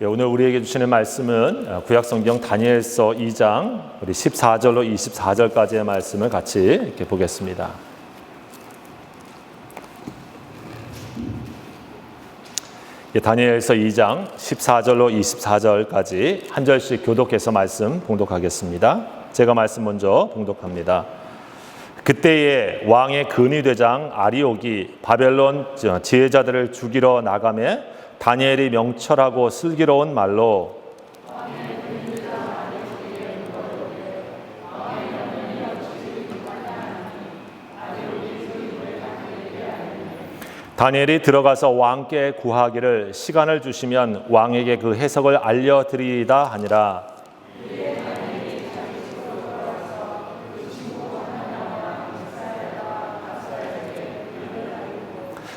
오늘 우리에게 주시는 말씀은 구약성경 다니엘서 2장 우리 14절로 24절까지의 말씀을 같이 이렇게 보겠습니다. 다니엘서 2장 14절로 24절까지 한 절씩 교독해서 말씀 봉독하겠습니다. 제가 말씀 먼저 봉독합니다. 그때에 왕의 근위대장 아리옥이 바벨론 지혜자들을 죽이러 나가매 다니엘이 명철하고 슬기로운 말로 다니엘이 들어가서 왕께 구하기를 시간을 주시면 왕에게 그 해석을 알려드리이다 하니라.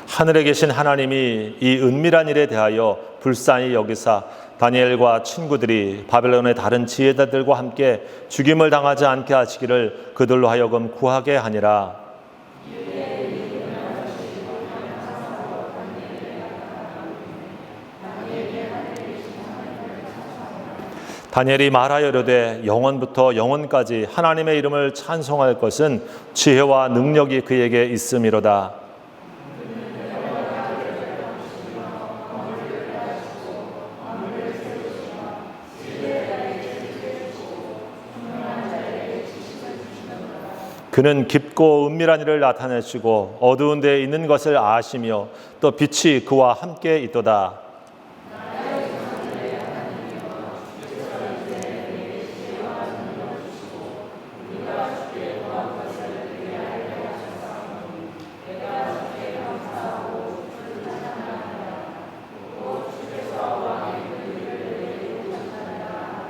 하늘에 계신 하나님이 이 은밀한 일에 대하여 불쌍히 여기사 다니엘과 친구들이 바벨론의 다른 지혜자들과 함께 죽임을 당하지 않게 하시기를 그들로 하여금 구하게 하니라. 다니엘이 말하여 이르되 영원부터 영원까지 하나님의 이름을 찬송할 것은 지혜와 능력이 그에게 있음이로다. 그는 깊고 은밀한 일을 나타내시고 어두운 데에 있는 것을 아시며 또 빛이 그와 함께 있도다.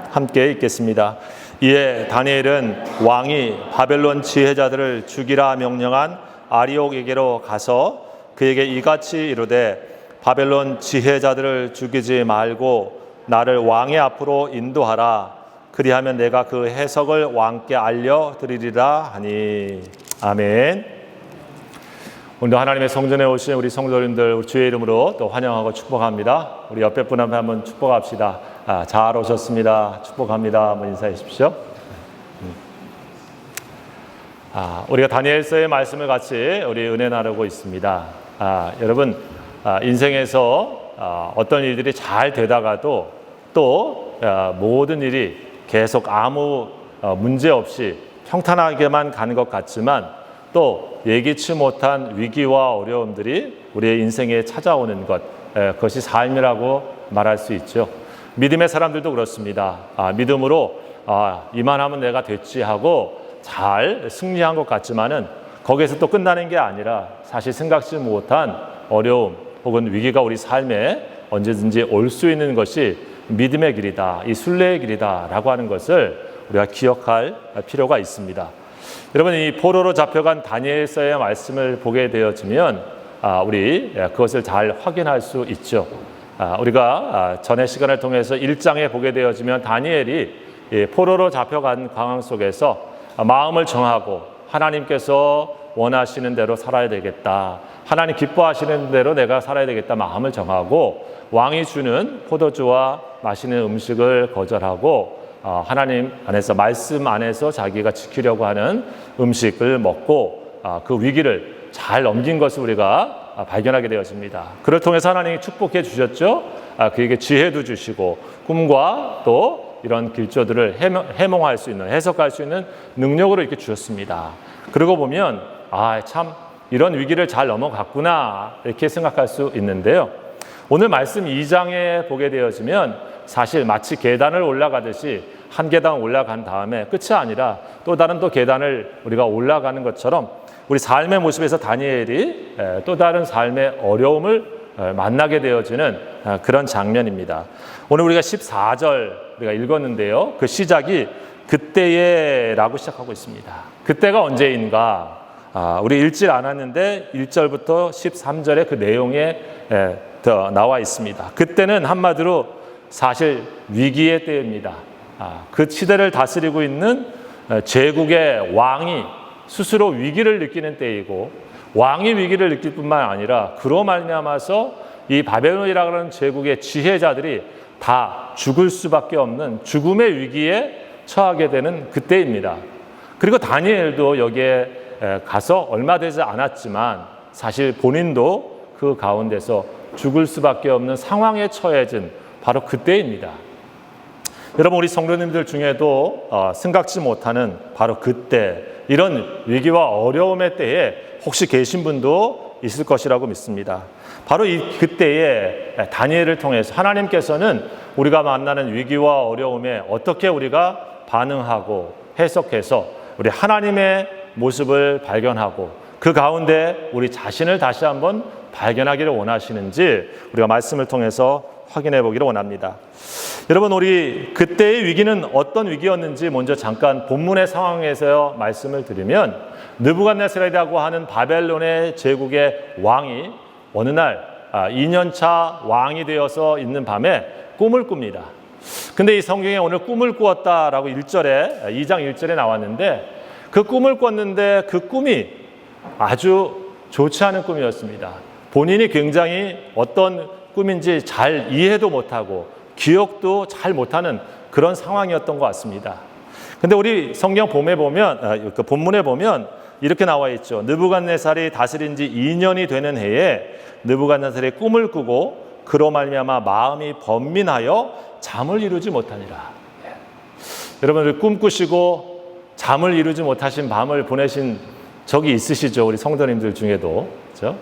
함께 읽겠습니다. 이에 다니엘은 왕이 바벨론 지혜자들을 죽이라 명령한 아리옥에게로 가서 그에게 이같이 이르되 바벨론 지혜자들을 죽이지 말고 나를 왕의 앞으로 인도하라. 그리하면 내가 그 해석을 왕께 알려드리리라 하니. 아멘. 오늘 하나님의 성전에 오신 우리 성도님들 우리 주의 이름으로 또 환영하고 축복합니다. 우리 옆에 분 앞에 한번 축복합시다. 잘 오셨습니다. 축복합니다. 한번 인사해 주십시오. 우리가 다니엘서의 말씀을 같이 우리 은혜 나누고 있습니다. 여러분 인생에서 어떤 일들이 잘 되다가도 또 모든 일이 계속 아무 문제 없이 평탄하게만 가는 것 같지만 또 예기치 못한 위기와 어려움들이 우리의 인생에 찾아오는 것, 그것이 삶이라고 말할 수 있죠. 믿음의 사람들도 그렇습니다. 믿음으로 이만하면 내가 됐지 하고 잘 승리한 것 같지만은 거기에서 또 끝나는 게 아니라 사실 생각지 못한 어려움 혹은 위기가 우리 삶에 언제든지 올 수 있는 것이 믿음의 길이다, 이 순례의 길이다라고 하는 것을 우리가 기억할 필요가 있습니다. 여러분 이 포로로 잡혀간 다니엘서의 말씀을 보게 되어지면 우리 그것을 잘 확인할 수 있죠. 우리가 전의 시간을 통해서 1장에 보게 되어지면 다니엘이 포로로 잡혀간 상황 속에서 마음을 정하고 하나님께서 원하시는 대로 살아야 되겠다. 하나님 기뻐하시는 대로 내가 살아야 되겠다. 마음을 정하고 왕이 주는 포도주와 맛있는 음식을 거절하고 하나님 안에서 말씀 안에서 자기가 지키려고 하는 음식을 먹고 그 위기를 잘 넘긴 것을 우리가 발견하게 되어집니다. 그를 통해서 하나님이 축복해 주셨죠. 그에게 지혜도 주시고 꿈과 또 이런 길조들을 해몽할 수 있는, 해석할 수 있는 능력으로 이렇게 주셨습니다. 그러고 보면 참 이런 위기를 잘 넘어갔구나 이렇게 생각할 수 있는데요. 오늘 말씀 2장에 보게 되어지면 사실 마치 계단을 올라가듯이 한 계단 올라간 다음에 끝이 아니라 또 다른 또 계단을 우리가 올라가는 것처럼 우리 삶의 모습에서 다니엘이 또 다른 삶의 어려움을 만나게 되어지는 그런 장면입니다. 오늘 우리가 14절 우리가 읽었는데요. 그 시작이 그때에 라고 시작하고 있습니다. 그때가 언제인가? 우리 읽질 않았는데 1절부터 13절의 그 내용에 나와 있습니다. 그때는 한마디로 사실 위기의 때입니다. 그 시대를 다스리고 있는 제국의 왕이 스스로 위기를 느끼는 때이고 왕이 위기를 느낄 뿐만 아니라 그로 말미암아서 이 바벨론이라고 하는 제국의 지혜자들이 다 죽을 수밖에 없는 죽음의 위기에 처하게 되는 그때입니다. 그리고 다니엘도 여기에 가서 얼마 되지 않았지만 사실 본인도 그 가운데서 죽을 수밖에 없는 상황에 처해진 바로 그때입니다. 여러분, 우리 성도님들 중에도 생각지 못하는 바로 그때, 이런 위기와 어려움의 때에 혹시 계신 분도 있을 것이라고 믿습니다. 바로 그때에 다니엘을 통해서 하나님께서는 우리가 만나는 위기와 어려움에 어떻게 우리가 반응하고 해석해서 우리 하나님의 모습을 발견하고 그 가운데 우리 자신을 다시 한번 발견하기를 원하시는지 우리가 말씀을 통해서 확인해 보기를 원합니다. 여러분, 우리 그때의 위기는 어떤 위기였는지 먼저 잠깐 본문의 상황에서 말씀을 드리면, 느부갓네살이라고 하는 바벨론의 제국의 왕이 어느 날 2년차 왕이 되어서 있는 밤에 꿈을 꿉니다. 근데 이 성경에 오늘 꿈을 꾸었다라고 2장 1절에 나왔는데, 그 꿈을 꿨는데 그 꿈이 아주 좋지 않은 꿈이었습니다. 본인이 굉장히 어떤 꿈인지 잘 이해도 못하고 기억도 잘 못하는 그런 상황이었던 것 같습니다. 근데 우리 성경 본문에 보면 이렇게 나와 있죠. 느부갓네살이 다스린 지 2년이 되는 해에 느부갓네살이 꿈을 꾸고 그로 말미암아 마음이 번민하여 잠을 이루지 못하니라. 여러분들 꿈 꾸시고 잠을 이루지 못하신 밤을 보내신 적이 있으시죠? 우리 성도님들 중에도. 그렇죠?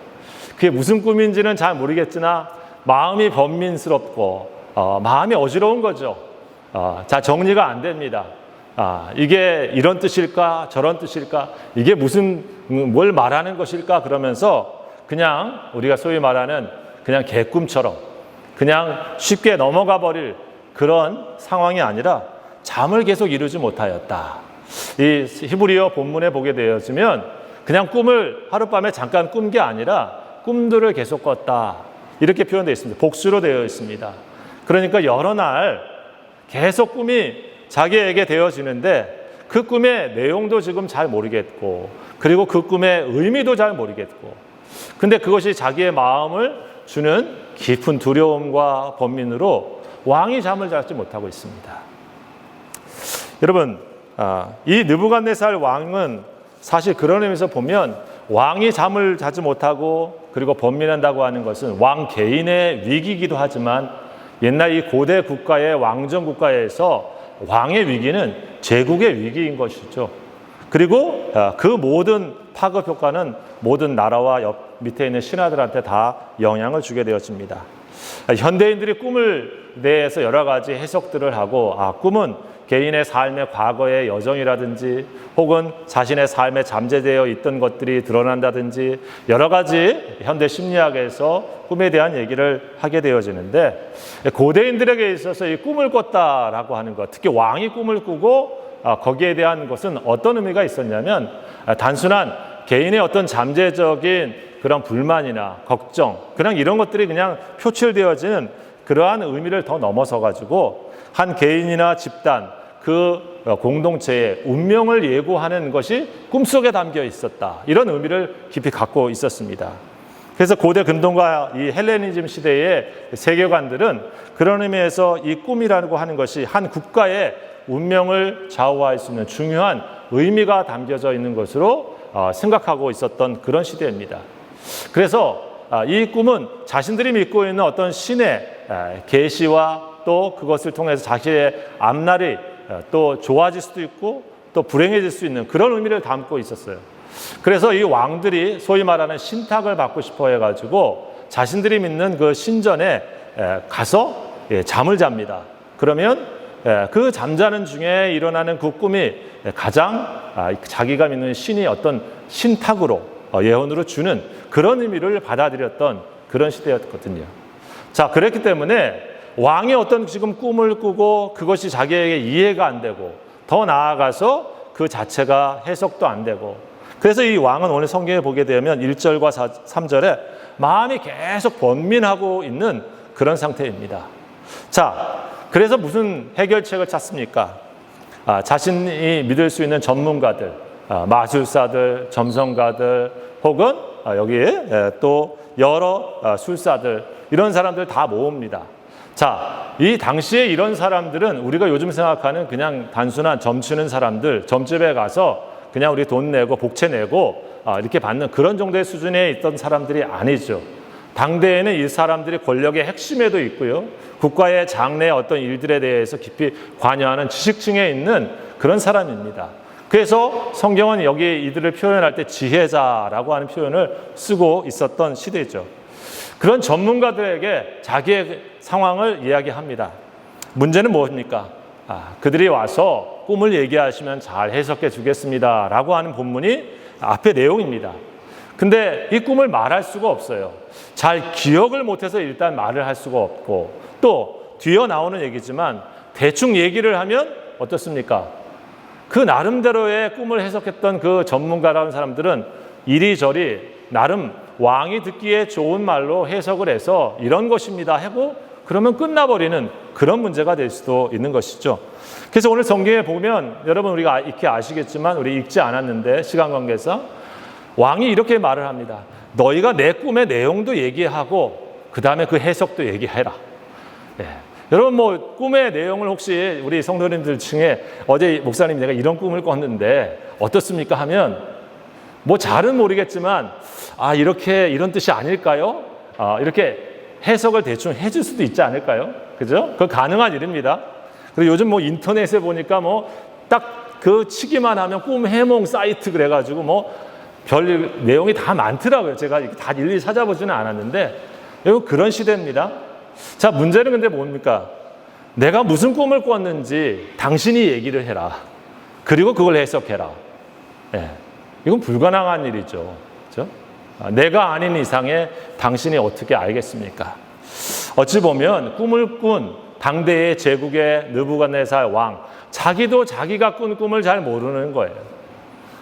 그게 무슨 꿈인지는 잘 모르겠으나 마음이 번민스럽고 마음이 어지러운 거죠. 자, 정리가 안 됩니다. 이게 이런 뜻일까 저런 뜻일까, 이게 뭘 말하는 것일까, 그러면서 그냥 우리가 소위 말하는 그냥 개꿈처럼 그냥 쉽게 넘어가 버릴 그런 상황이 아니라 잠을 계속 이루지 못하였다. 이 히브리어 본문에 보게 되어지면 그냥 꿈을 하룻밤에 잠깐 꾼 게 아니라 꿈들을 계속 꿨다, 이렇게 표현되어 있습니다. 복수로 되어 있습니다. 그러니까 여러 날 계속 꿈이 자기에게 되어지는데 그 꿈의 내용도 지금 잘 모르겠고, 그리고 그 꿈의 의미도 잘 모르겠고, 근데 그것이 자기의 마음을 주는 깊은 두려움과 번민으로 왕이 잠을 자지 못하고 있습니다. 여러분, 이 느부갓네살 왕은 사실 그런 의미에서 보면 왕이 잠을 자지 못하고 그리고 번민한다고 하는 것은 왕 개인의 위기이기도 하지만, 옛날 이 고대 국가의 왕정 국가에서 왕의 위기는 제국의 위기인 것이죠. 그리고 그 모든 파급 효과는 모든 나라와 밑에 있는 신하들한테 다 영향을 주게 되었습니다. 현대인들이 꿈을 대해서 여러 가지 해석들을 하고, 꿈은 개인의 삶의 과거의 여정이라든지 혹은 자신의 삶에 잠재되어 있던 것들이 드러난다든지 여러 가지 현대 심리학에서 꿈에 대한 얘기를 하게 되어지는데, 고대인들에게 있어서 이 꿈을 꿨다라고 하는 것, 특히 왕이 꿈을 꾸고 거기에 대한 것은 어떤 의미가 있었냐면, 단순한 개인의 어떤 잠재적인 그런 불만이나 걱정, 그냥 이런 것들이 그냥 표출되어지는 그러한 의미를 더 넘어서 가지고 한 개인이나 집단, 그 공동체의 운명을 예고하는 것이 꿈속에 담겨 있었다, 이런 의미를 깊이 갖고 있었습니다. 그래서 고대 근동과 이 헬레니즘 시대의 세계관들은 그런 의미에서 이 꿈이라고 하는 것이 한 국가의 운명을 좌우할 수 있는 중요한 의미가 담겨져 있는 것으로 생각하고 있었던 그런 시대입니다. 그래서 이 꿈은 자신들이 믿고 있는 어떤 신의 계시와 또 그것을 통해서 자신의 앞날이 또 좋아질 수도 있고 또 불행해질 수 있는 그런 의미를 담고 있었어요. 그래서 이 왕들이 소위 말하는 신탁을 받고 싶어 해가지고 자신들이 믿는 그 신전에 가서 잠을 잡니다. 그러면 그 잠자는 중에 일어나는 그 꿈이 가장 자기가 믿는 신이 어떤 신탁으로 예언으로 주는 그런 의미를 받아들였던 그런 시대였거든요. 자, 그랬기 때문에 왕이 어떤 지금 꿈을 꾸고 그것이 자기에게 이해가 안 되고, 더 나아가서 그 자체가 해석도 안 되고, 그래서 이 왕은 오늘 성경에 보게 되면 1절과 3절에 마음이 계속 번민하고 있는 그런 상태입니다. 자, 그래서 무슨 해결책을 찾습니까? 자신이 믿을 수 있는 전문가들, 마술사들, 점성가들, 혹은 여기에 또 여러 술사들, 이런 사람들 다 모읍니다. 자, 이 당시에 이런 사람들은 우리가 요즘 생각하는 그냥 단순한 점치는 사람들, 점집에 가서 그냥 우리 돈 내고 복채 내고 이렇게 받는 그런 정도의 수준에 있던 사람들이 아니죠. 당대에는 이 사람들이 권력의 핵심에도 있고요. 국가의 장래 어떤 일들에 대해서 깊이 관여하는 지식층에 있는 그런 사람입니다. 그래서 성경은 여기 이들을 표현할 때 지혜자라고 하는 표현을 쓰고 있었던 시대죠. 그런 전문가들에게 자기의 상황을 이야기합니다. 문제는 무엇입니까? 그들이 와서 꿈을 얘기하시면 잘 해석해 주겠습니다 라고 하는 본문이 앞의 내용입니다. 근데 이 꿈을 말할 수가 없어요. 잘 기억을 못해서 일단 말을 할 수가 없고, 또 뒤에 나오는 얘기지만 대충 얘기를 하면 어떻습니까? 그 나름대로의 꿈을 해석했던 그 전문가라는 사람들은 이리저리 나름 왕이 듣기에 좋은 말로 해석을 해서 이런 것입니다 하고 그러면 끝나버리는 그런 문제가 될 수도 있는 것이죠. 그래서 오늘 성경에 보면 여러분 우리가 익히 아시겠지만 우리 읽지 않았는데 시간 관계상 왕이 이렇게 말을 합니다. 너희가 내 꿈의 내용도 얘기하고 그 다음에 그 해석도 얘기해라. 예. 여러분 뭐 꿈의 내용을 혹시 우리 성도님들 중에 어제 목사님 내가 이런 꿈을 꿨는데 어떻습니까 하면 뭐 잘은 모르겠지만 이렇게 이런 뜻이 아닐까요? 이렇게 해석을 대충 해줄 수도 있지 않을까요? 그죠? 그거 가능한 일입니다. 그리고 요즘 뭐 인터넷에 보니까 뭐 딱 그 치기만 하면 꿈 해몽 사이트 그래가지고 뭐 별 내용이 다 많더라고요. 제가 다 일일이 찾아보지는 않았는데 이거 그런 시대입니다. 자, 문제는 근데 뭡니까? 내가 무슨 꿈을 꿨는지 당신이 얘기를 해라. 그리고 그걸 해석해라. 예. 이건 불가능한 일이죠. 그렇죠? 내가 아닌 이상에 당신이 어떻게 알겠습니까? 어찌 보면 꿈을 꾼 당대의 제국의 느부갓네살 왕, 자기도 자기가 꾼 꿈을 잘 모르는 거예요.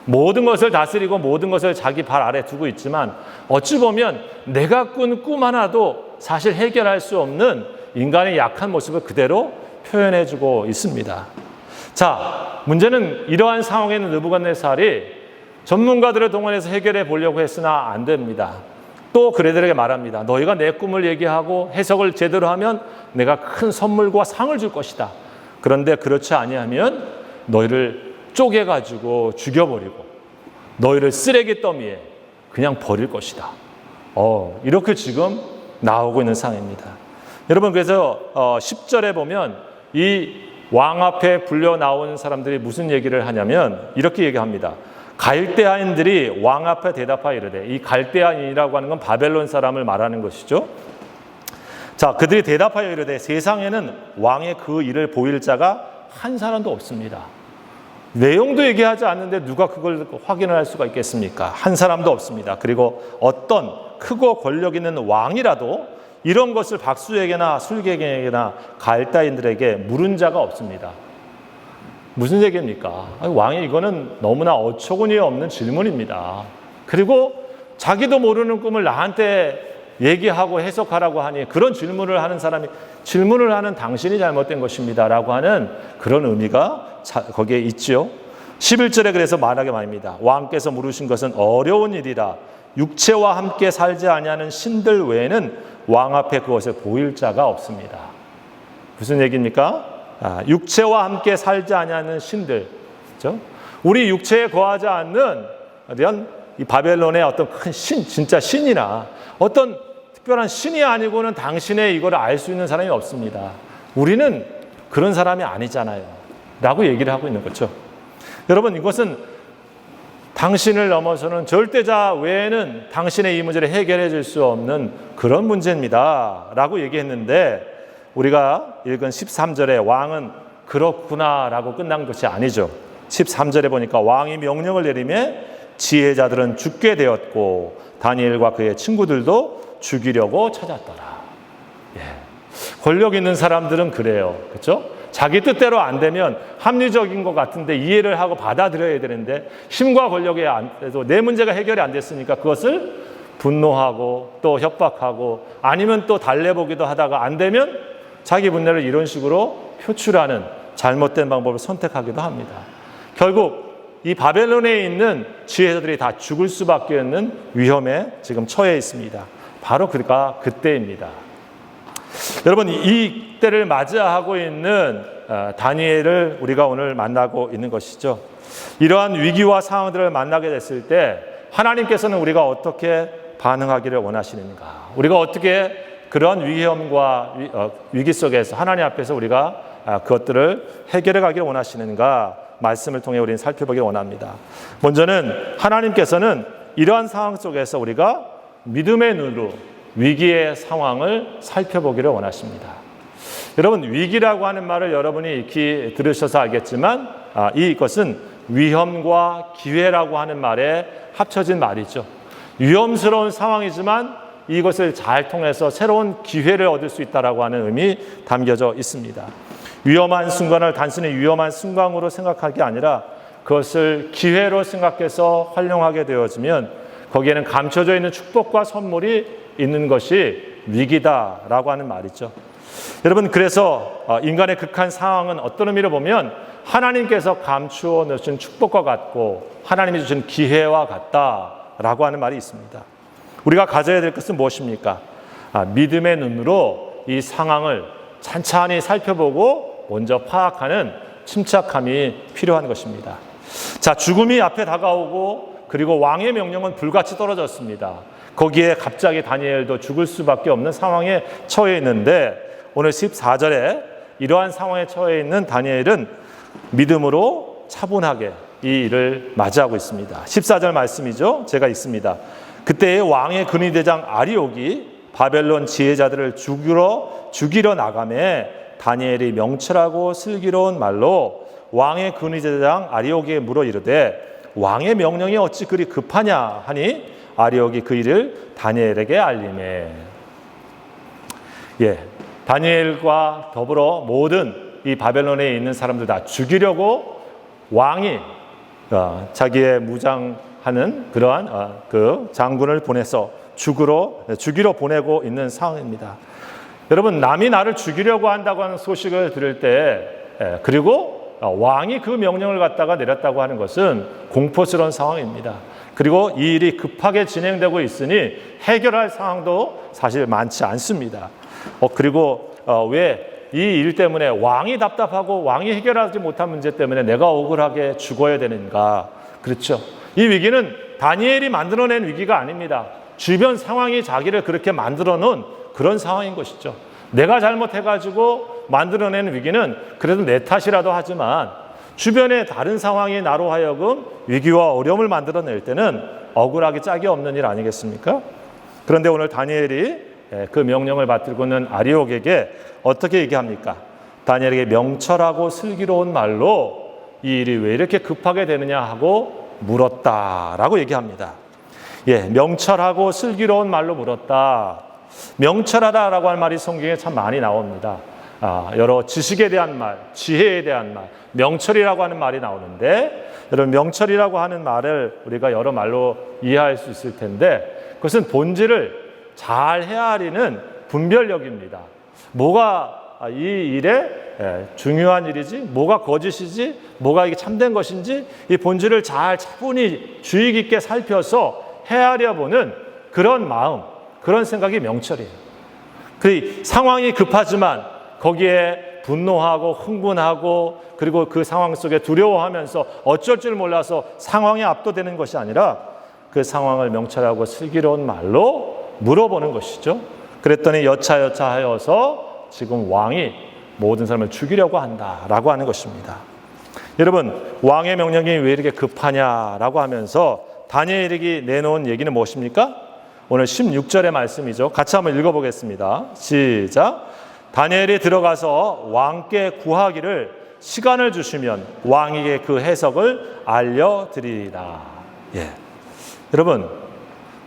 모든 것을 다스리고 모든 것을 자기 발 아래 두고 있지만 어찌 보면 내가 꾼 꿈 하나도 사실 해결할 수 없는 인간의 약한 모습을 그대로 표현해주고 있습니다. 자, 문제는 이러한 상황에 있는 느부갓네살이 전문가들을 동원해서 해결해 보려고 했으나 안 됩니다. 또 그들에게 말합니다. 너희가 내 꿈을 얘기하고 해석을 제대로 하면 내가 큰 선물과 상을 줄 것이다. 그런데 그렇지 아니하면 너희를 쪼개가지고 죽여버리고 너희를 쓰레기 더미에 그냥 버릴 것이다. 이렇게 지금 나오고 있는 상황입니다. 여러분 그래서 10절에 보면 이 왕 앞에 불려 나온 사람들이 무슨 얘기를 하냐면 이렇게 얘기합니다. 갈대아인들이 왕 앞에 대답하여 이르되, 이 갈대아인이라고 하는 건 바벨론 사람을 말하는 것이죠. 자, 그들이 대답하여 이르되 세상에는 왕의 그 일을 보일 자가 한 사람도 없습니다. 내용도 얘기하지 않는데 누가 그걸 확인을 할 수가 있겠습니까? 한 사람도 없습니다. 그리고 어떤 크고 권력 있는 왕이라도 이런 것을 박수에게나 술객에게나 갈대아인들에게 물은 자가 없습니다. 무슨 얘기입니까? 왕이 이거는 너무나 어처구니 없는 질문입니다. 그리고 자기도 모르는 꿈을 나한테 얘기하고 해석하라고 하니 그런 질문을 하는 사람이 질문을 하는 당신이 잘못된 것입니다 라고 하는 그런 의미가 거기에 있지요. 11절에 그래서 말하게 말입니다. 왕께서 물으신 것은 어려운 일이라 육체와 함께 살지 아니하는 신들 외에는 왕 앞에 그것을 보일 자가 없습니다. 무슨 얘기입니까? 육체와 함께 살지 아니하는 신들, 그렇죠? 우리 육체에 거하지 않는 이런 이 바벨론의 어떤 큰 신, 진짜 신이나 어떤 특별한 신이 아니고는 당신의 이거를 알 수 있는 사람이 없습니다. 우리는 그런 사람이 아니잖아요. 라고 얘기를 하고 있는 거죠. 여러분, 이것은 당신을 넘어서는 절대자 외에는 당신의 이 문제를 해결해 줄 수 없는 그런 문제입니다. 라고 얘기했는데 우리가 읽은 13절에 왕은 그렇구나 라고 끝난 것이 아니죠. 13절에 보니까 왕이 명령을 내리매 지혜자들은 죽게 되었고 다니엘과 그의 친구들도 죽이려고 찾았더라. 예. 권력 있는 사람들은 그래요. 그렇죠? 자기 뜻대로 안 되면 합리적인 것 같은데 이해를 하고 받아들여야 되는데 힘과 권력에 안 돼도 내 문제가 해결이 안 됐으니까 그것을 분노하고 또 협박하고 아니면 또 달래보기도 하다가 안 되면 자기 분노를 이런 식으로 표출하는 잘못된 방법을 선택하기도 합니다. 결국 이 바벨론에 있는 지혜자들이 다 죽을 수밖에 없는 위험에 지금 처해 있습니다. 바로 그가 그때입니다. 여러분, 이 때를 맞이하고 있는 다니엘을 우리가 오늘 만나고 있는 것이죠. 이러한 위기와 상황들을 만나게 됐을 때 하나님께서는 우리가 어떻게 반응하기를 원하시는가? 우리가 어떻게 그러한 위험과 위기 속에서 하나님 앞에서 우리가 그것들을 해결해 가기를 원하시는가? 말씀을 통해 우리는 살펴보기를 원합니다. 먼저는 하나님께서는 이러한 상황 속에서 우리가 믿음의 눈으로 위기의 상황을 살펴보기를 원하십니다. 여러분, 위기라고 하는 말을 여러분이 익히 들으셔서 알겠지만 이것은 위험과 기회라고 하는 말에 합쳐진 말이죠. 위험스러운 상황이지만 이것을 잘 통해서 새로운 기회를 얻을 수 있다라고 하는 의미 담겨져 있습니다. 위험한 순간을 단순히 위험한 순간으로 생각할 게 아니라 그것을 기회로 생각해서 활용하게 되어지면 거기에는 감춰져 있는 축복과 선물이 있는 것이 위기다라고 하는 말이죠. 여러분, 그래서 인간의 극한 상황은 어떤 의미로 보면 하나님께서 감추어 놓으신 축복과 같고 하나님이 주신 기회와 같다라고 하는 말이 있습니다. 우리가 가져야 될 것은 무엇입니까? 믿음의 눈으로 이 상황을 찬찬히 살펴보고 먼저 파악하는 침착함이 필요한 것입니다. 자, 죽음이 앞에 다가오고 그리고 왕의 명령은 불같이 떨어졌습니다. 거기에 갑자기 다니엘도 죽을 수밖에 없는 상황에 처해 있는데 오늘 14절에 이러한 상황에 처해 있는 다니엘은 믿음으로 차분하게 이 일을 맞이하고 있습니다. 14절 말씀이죠. 제가 있습니다. 그때 왕의 근위대장 아리옥이 바벨론 지혜자들을 죽이러 나가매 다니엘이 명철하고 슬기로운 말로 왕의 근위대장 아리옥에게 물어 이르되 왕의 명령이 어찌 그리 급하냐 하니 아리옥이 그 일을 다니엘에게 알리매. 다니엘과 더불어 모든 이 바벨론에 있는 사람들 다 죽이려고 왕이 자기의 무장하는 그러한 그 장군을 보내서 죽이러 보내고 있는 상황입니다. 여러분, 남이 나를 죽이려고 한다고 하는 소식을 들을 때 그리고 왕이 그 명령을 갖다가 내렸다고 하는 것은 공포스러운 상황입니다. 그리고 이 일이 급하게 진행되고 있으니 해결할 상황도 사실 많지 않습니다. 그리고 왜 이 일 때문에 왕이 답답하고 왕이 해결하지 못한 문제 때문에 내가 억울하게 죽어야 되는가? 그렇죠. 이 위기는 다니엘이 만들어낸 위기가 아닙니다. 주변 상황이 자기를 그렇게 만들어 놓은 그런 상황인 것이죠. 내가 잘못해가지고 만들어낸 위기는 그래도 내 탓이라도 하지만 주변의 다른 상황이 나로 하여금 위기와 어려움을 만들어낼 때는 억울하기 짝이 없는 일 아니겠습니까? 그런데 오늘 다니엘이 그 명령을 받들고 있는 아리옥에게 어떻게 얘기합니까? 다니엘에게 명철하고 슬기로운 말로 이 일이 왜 이렇게 급하게 되느냐 하고 물었다라고 얘기합니다. 명철하고 슬기로운 말로 물었다. 명철하다라고 하는 말이 성경에 참 많이 나옵니다. 여러 지식에 대한 말, 지혜에 대한 말, 명철이라고 하는 말이 나오는데 여러분, 명철이라고 하는 말을 우리가 여러 말로 이해할 수 있을 텐데 그것은 본질을 잘 헤아리는 분별력입니다. 뭐가 이 일에 중요한 일이지, 뭐가 거짓이지, 뭐가 이게 참된 것인지 이 본질을 잘 차분히 주의 깊게 살펴서 헤아려보는 그런 마음, 그런 생각이 명철이에요. 그 상황이 급하지만 거기에 분노하고 흥분하고 그리고 그 상황 속에 두려워하면서 어쩔 줄 몰라서 상황에 압도되는 것이 아니라 그 상황을 명철하고 슬기로운 말로 물어보는 것이죠. 그랬더니 여차하여서 지금 왕이 모든 사람을 죽이려고 한다라고 하는 것입니다. 여러분, 왕의 명령이 왜 이렇게 급하냐라고 하면서 다니엘에게 내놓은 얘기는 무엇입니까? 오늘 16절의 말씀이죠. 같이 한번 읽어보겠습니다. 시작. 다니엘이 들어가서 왕께 구하기를 시간을 주시면 왕에게 그 해석을 알려드리리라. 여러분,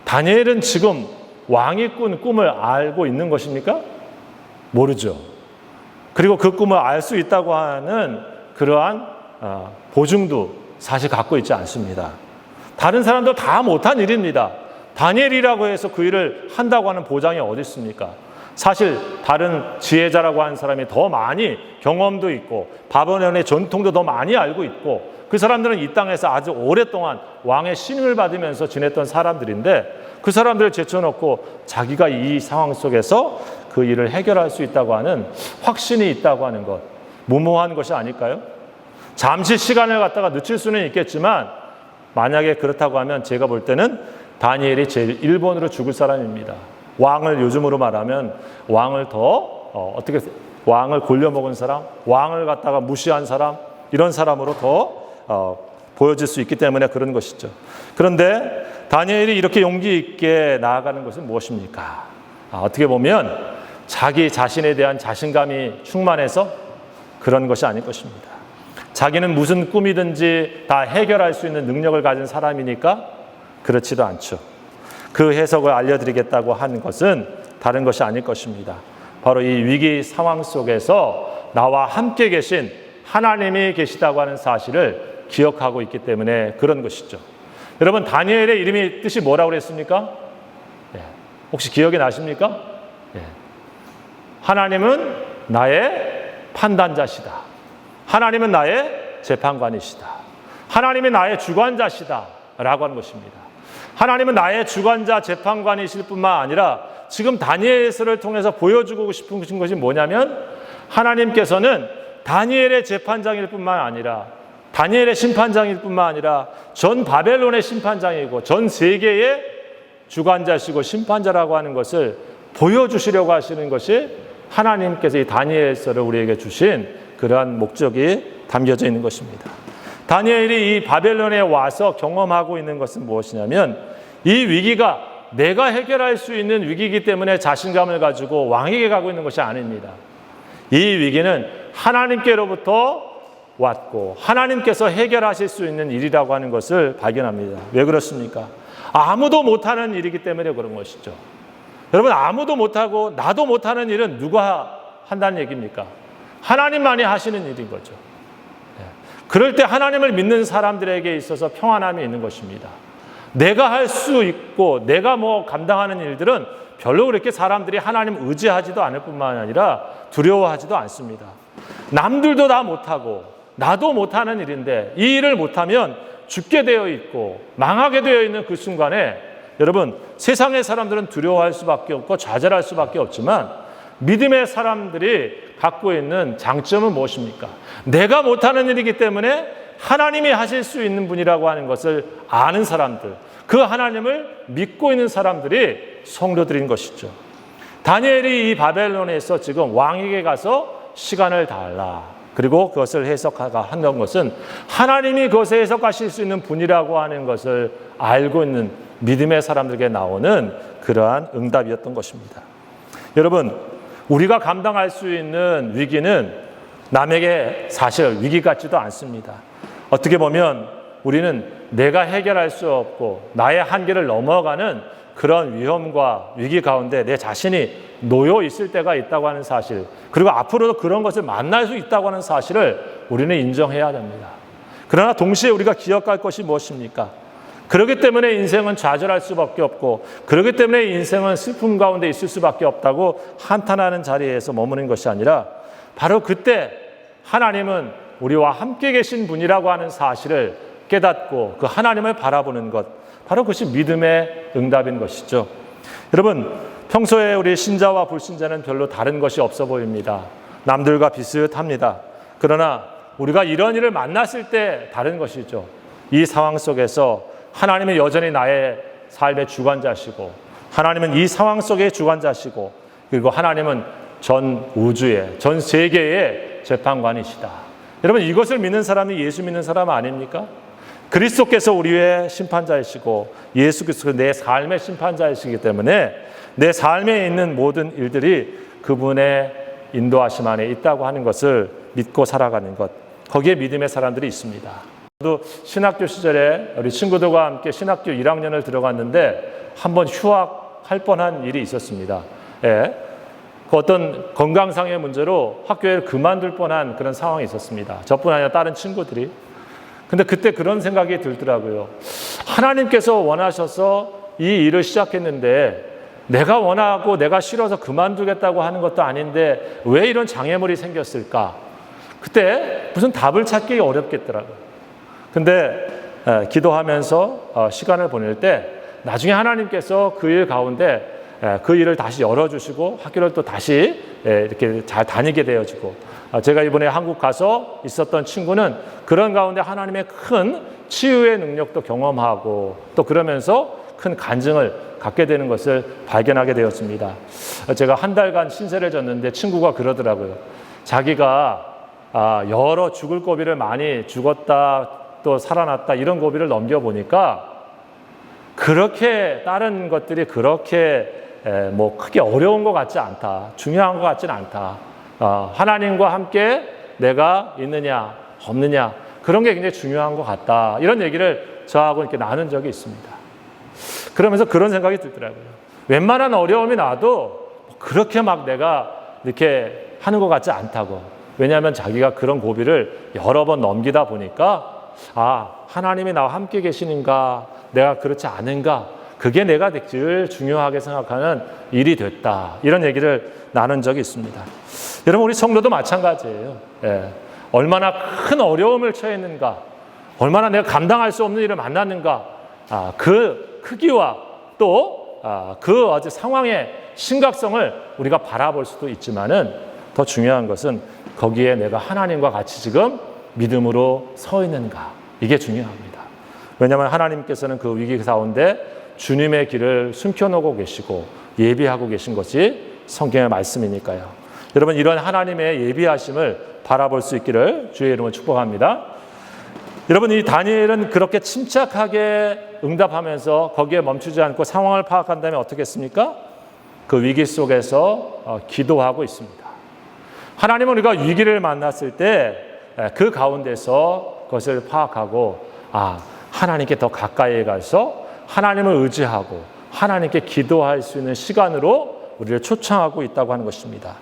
다니엘은 지금 왕이 꾼 꿈을 알고 있는 것입니까? 모르죠. 그리고 그 꿈을 알 수 있다고 하는 그러한 보증도 사실 갖고 있지 않습니다. 다른 사람도 다 못한 일입니다. 다니엘이라고 해서 그 일을 한다고 하는 보장이 어디 있습니까? 사실 다른 지혜자라고 하는 사람이 더 많이 경험도 있고 바벨론의 전통도 더 많이 알고 있고 그 사람들은 이 땅에서 아주 오랫동안 왕의 신임을 받으면서 지냈던 사람들인데 그 사람들을 제쳐놓고 자기가 이 상황 속에서 그 일을 해결할 수 있다고 하는 확신이 있다고 하는 것, 무모한 것이 아닐까요? 잠시 시간을 갖다가 늦출 수는 있겠지만 만약에 그렇다고 하면 제가 볼 때는 다니엘이 제일 1번으로 죽을 사람입니다. 왕을 요즘으로 말하면 왕을 어떻게 왕을 골려먹은 사람, 왕을 갖다가 무시한 사람, 이런 사람으로 더 보여질 수 있기 때문에 그런 것이죠. 그런데 다니엘이 이렇게 용기 있게 나아가는 것은 무엇입니까? 어떻게 보면 자기 자신에 대한 자신감이 충만해서 그런 것이 아닐 것입니다. 자기는 무슨 꿈이든지 다 해결할 수 있는 능력을 가진 사람이니까 그렇지도 않죠. 그 해석을 알려드리겠다고 하는 것은 다른 것이 아닐 것입니다. 바로 이 위기 상황 속에서 나와 함께 계신 하나님이 계시다고 하는 사실을 기억하고 있기 때문에 그런 것이죠. 여러분, 다니엘의 이름이 뜻이 뭐라고 그랬습니까? 혹시 기억이 나십니까? 하나님은 나의 판단자시다. 하나님은 나의 재판관이시다. 하나님이 나의 주관자시다 라고 하는 것입니다. 하나님은 나의 주관자 재판관이실 뿐만 아니라 지금 다니엘서를 통해서 보여주고 싶은 것이 뭐냐면 하나님께서는 다니엘의 재판장일 뿐만 아니라 다니엘의 심판장일 뿐만 아니라 전 바벨론의 심판장이고 전 세계의 주관자시고 심판자라고 하는 것을 보여주시려고 하시는 것이 하나님께서 이 다니엘서를 우리에게 주신 그러한 목적이 담겨져 있는 것입니다. 다니엘이 이 바벨론에 와서 경험하고 있는 것은 무엇이냐면 이 위기가 내가 해결할 수 있는 위기이기 때문에 자신감을 가지고 왕에게 가고 있는 것이 아닙니다. 이 위기는 하나님께로부터 왔고 하나님께서 해결하실 수 있는 일이라고 하는 것을 발견합니다. 왜 그렇습니까? 아무도 못하는 일이기 때문에 그런 것이죠. 여러분, 아무도 못하고 나도 못하는 일은 누가 한다는 얘기입니까? 하나님만이 하시는 일인 거죠. 그럴 때 하나님을 믿는 사람들에게 있어서 평안함이 있는 것입니다. 내가 할 수 있고 내가 감당하는 일들은 별로 그렇게 사람들이 하나님 의지하지도 않을 뿐만 아니라 두려워하지도 않습니다. 남들도 다 못하고 나도 못하는 일인데 이 일을 못하면 죽게 되어 있고 망하게 되어 있는 그 순간에 여러분, 세상의 사람들은 두려워할 수밖에 없고 좌절할 수밖에 없지만 믿음의 사람들이 갖고 있는 장점은 무엇입니까? 내가 못하는 일이기 때문에 하나님이 하실 수 있는 분이라고 하는 것을 아는 사람들, 그 하나님을 믿고 있는 사람들이 성도들인 것이죠. 다니엘이 이 바벨론에서 지금 왕에게 가서 시간을 달라, 그리고 그것을 해석하는 것은 하나님이 그것을 해석하실 수 있는 분이라고 하는 것을 알고 있는 믿음의 사람들에게 나오는 그러한 응답이었던 것입니다. 여러분, 우리가 감당할 수 있는 위기는 남에게 사실 위기 같지도 않습니다. 어떻게 보면 우리는 내가 해결할 수 없고 나의 한계를 넘어가는 그런 위험과 위기 가운데 내 자신이 놓여 있을 때가 있다고 하는 사실, 그리고 앞으로도 그런 것을 만날 수 있다고 하는 사실을 우리는 인정해야 됩니다. 그러나 동시에 우리가 기억할 것이 무엇입니까? 그렇기 때문에 인생은 좌절할 수밖에 없고 그렇기 때문에 인생은 슬픔 가운데 있을 수밖에 없다고 한탄하는 자리에서 머무는 것이 아니라 바로 그때 하나님은 우리와 함께 계신 분이라고 하는 사실을 깨닫고 그 하나님을 바라보는 것, 바로 그것이 믿음의 응답인 것이죠. 여러분, 평소에 우리 신자와 불신자는 별로 다른 것이 없어 보입니다. 남들과 비슷합니다. 그러나 우리가 이런 일을 만났을 때 다른 것이죠. 이 상황 속에서 하나님은 여전히 나의 삶의 주관자시고 하나님은 이 상황 속의 주관자시고 그리고 하나님은 전 우주의, 전 세계의 재판관이시다. 여러분, 이것을 믿는 사람이 예수 믿는 사람 아닙니까? 그리스도께서 우리의 심판자이시고 예수 그리스도가 내 삶의 심판자이시기 때문에 내 삶에 있는 모든 일들이 그분의 인도하심 안에 있다고 하는 것을 믿고 살아가는 것, 거기에 믿음의 사람들이 있습니다. 저도 신학교 시절에 우리 친구들과 함께 신학교 1학년을 들어갔는데 한번 휴학할 뻔한 일이 있었습니다. 그 어떤 건강상의 문제로 학교를 그만둘 뻔한 그런 상황이 있었습니다. 저뿐 아니라 다른 친구들이. 근데 그때 그런 생각이 들더라고요. 하나님께서 원하셔서 이 일을 시작했는데 내가 원하고 내가 싫어서 그만두겠다고 하는 것도 아닌데 왜 이런 장애물이 생겼을까? 그때 무슨 답을 찾기 어렵겠더라고요. 근데 기도하면서 시간을 보낼 때 나중에 하나님께서 그 일 가운데 그 일을 다시 열어주시고 학교를 또 다시 이렇게 잘 다니게 되어지고, 제가 이번에 한국 가서 있었던 친구는 그런 가운데 하나님의 큰 치유의 능력도 경험하고 또 그러면서 큰 간증을 갖게 되는 것을 발견하게 되었습니다. 제가 한 달간 신세를 졌는데 친구가 그러더라고요. 자기가 여러 죽을 고비를 많이 죽었다 또 살아났다 이런 고비를 넘겨보니까 그렇게 다른 것들이 그렇게 뭐 크게 어려운 것 같지 않다, 중요한 것 같지는 않다. 하나님과 함께 내가 있느냐 없느냐 그런 게 굉장히 중요한 것 같다, 이런 얘기를 저하고 이렇게 나눈 적이 있습니다. 그러면서 그런 생각이 들더라고요. 웬만한 어려움이 나도 그렇게 막 내가 이렇게 하는 것 같지 않다고. 왜냐하면 자기가 그런 고비를 여러 번 넘기다 보니까 하나님이 나와 함께 계시는가, 내가 그렇지 않은가, 그게 내가 제일 중요하게 생각하는 일이 됐다, 이런 얘기를 나눈 적이 있습니다. 여러분, 우리 성도도 마찬가지예요. 얼마나 큰 어려움을 처했는가, 얼마나 내가 감당할 수 없는 일을 만났는가, 그 크기와 또 그 어제 상황의 심각성을 우리가 바라볼 수도 있지만은 더 중요한 것은 거기에 내가 하나님과 같이 지금 믿음으로 서 있는가, 이게 중요합니다. 왜냐하면 하나님께서는 그 위기 가운데 주님의 길을 숨겨놓고 계시고 예비하고 계신 것이 성경의 말씀이니까요. 여러분, 이런 하나님의 예비하심을 바라볼 수 있기를 주의 이름으로 축복합니다. 여러분, 이 다니엘은 그렇게 침착하게 응답하면서 거기에 멈추지 않고 상황을 파악한 다음에 어떻게 했습니까? 그 위기 속에서 기도하고 있습니다. 하나님은 우리가 위기를 만났을 때 그 가운데서 그것을 파악하고 하나님께 더 가까이 가서 하나님을 의지하고 하나님께 기도할 수 있는 시간으로 우리를 초청하고 있다고 하는 것입니다.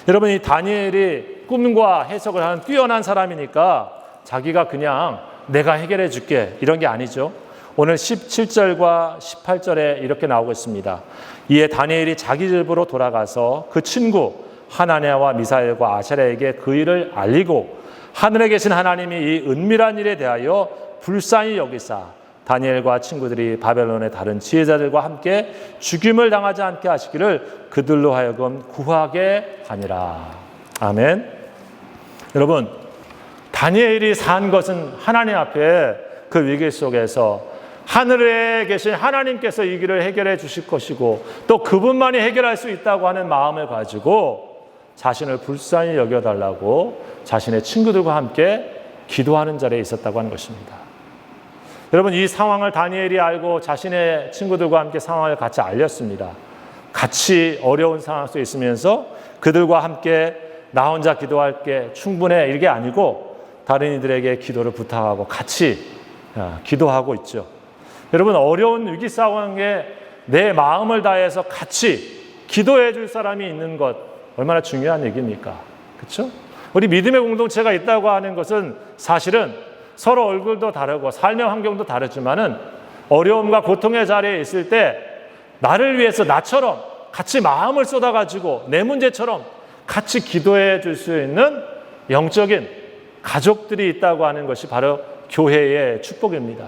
여러분, 이 다니엘이 꿈과 해석을 하는 뛰어난 사람이니까 자기가 그냥 내가 해결해 줄게 이런 게 아니죠. 오늘 17절과 18절에 이렇게 나오고 있습니다. 이에 다니엘이 자기 집으로 돌아가서 그 친구 하나냐와 미사엘과 아샤랴에게 그 일을 알리고 하늘에 계신 하나님이 이 은밀한 일에 대하여 불쌍히 여기사 다니엘과 친구들이 바벨론의 다른 지혜자들과 함께 죽임을 당하지 않게 하시기를 그들로 하여금 구하게 하니라. 아멘. 여러분, 다니엘이 산 것은 하나님 앞에 그 위기 속에서 하늘에 계신 하나님께서 이 길을 해결해 주실 것이고 또 그분만이 해결할 수 있다고 하는 마음을 가지고 자신을 불쌍히 여겨달라고 자신의 친구들과 함께 기도하는 자리에 있었다고 하는 것입니다. 여러분, 이 상황을 다니엘이 알고 자신의 친구들과 함께 상황을 같이 알렸습니다. 같이 어려운 상황 속에 있으면서 그들과 함께 나 혼자 기도할게 충분해 이게 아니고 다른 이들에게 기도를 부탁하고 같이 기도하고 있죠. 여러분, 어려운 위기 상황에 내 마음을 다해서 같이 기도해 줄 사람이 있는 것 얼마나 중요한 얘기입니까? 그렇죠? 우리 믿음의 공동체가 있다고 하는 것은 사실은 서로 얼굴도 다르고 삶의 환경도 다르지만은 어려움과 고통의 자리에 있을 때 나를 위해서 나처럼 같이 마음을 쏟아가지고 내 문제처럼 같이 기도해 줄 수 있는 영적인 가족들이 있다고 하는 것이 바로 교회의 축복입니다.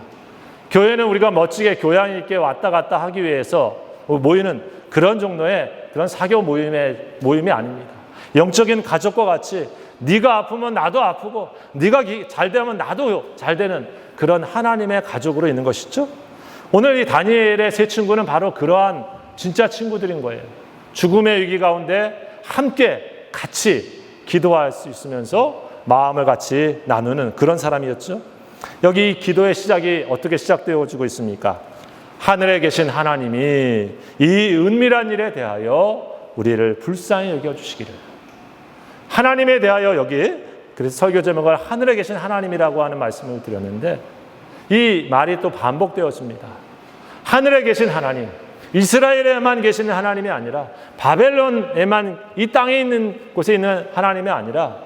교회는 우리가 멋지게 교양 있게 왔다 갔다 하기 위해서 모이는 그런 종류의 그런 사교 모임이 아닙니다. 영적인 가족과 같이 네가 아프면 나도 아프고 네가 잘 되면 나도 잘 되는 그런 하나님의 가족으로 있는 것이죠. 오늘 이 다니엘의 세 친구는 바로 그러한 진짜 친구들인 거예요. 죽음의 위기 가운데 함께 같이 기도할 수 있으면서 마음을 같이 나누는 그런 사람이었죠. 여기 기도의 시작이 어떻게 시작되어지고 있습니까? 하늘에 계신 하나님이 이 은밀한 일에 대하여 우리를 불쌍히 여겨주시기를. 하나님에 대하여 여기 그래서 설교 제목을 하늘에 계신 하나님이라고 하는 말씀을 드렸는데 이 말이 또 반복되었습니다. 하늘에 계신 하나님, 이스라엘에만 계시는 하나님이 아니라 바벨론에만 이 땅에 있는 곳에 있는 하나님이 아니라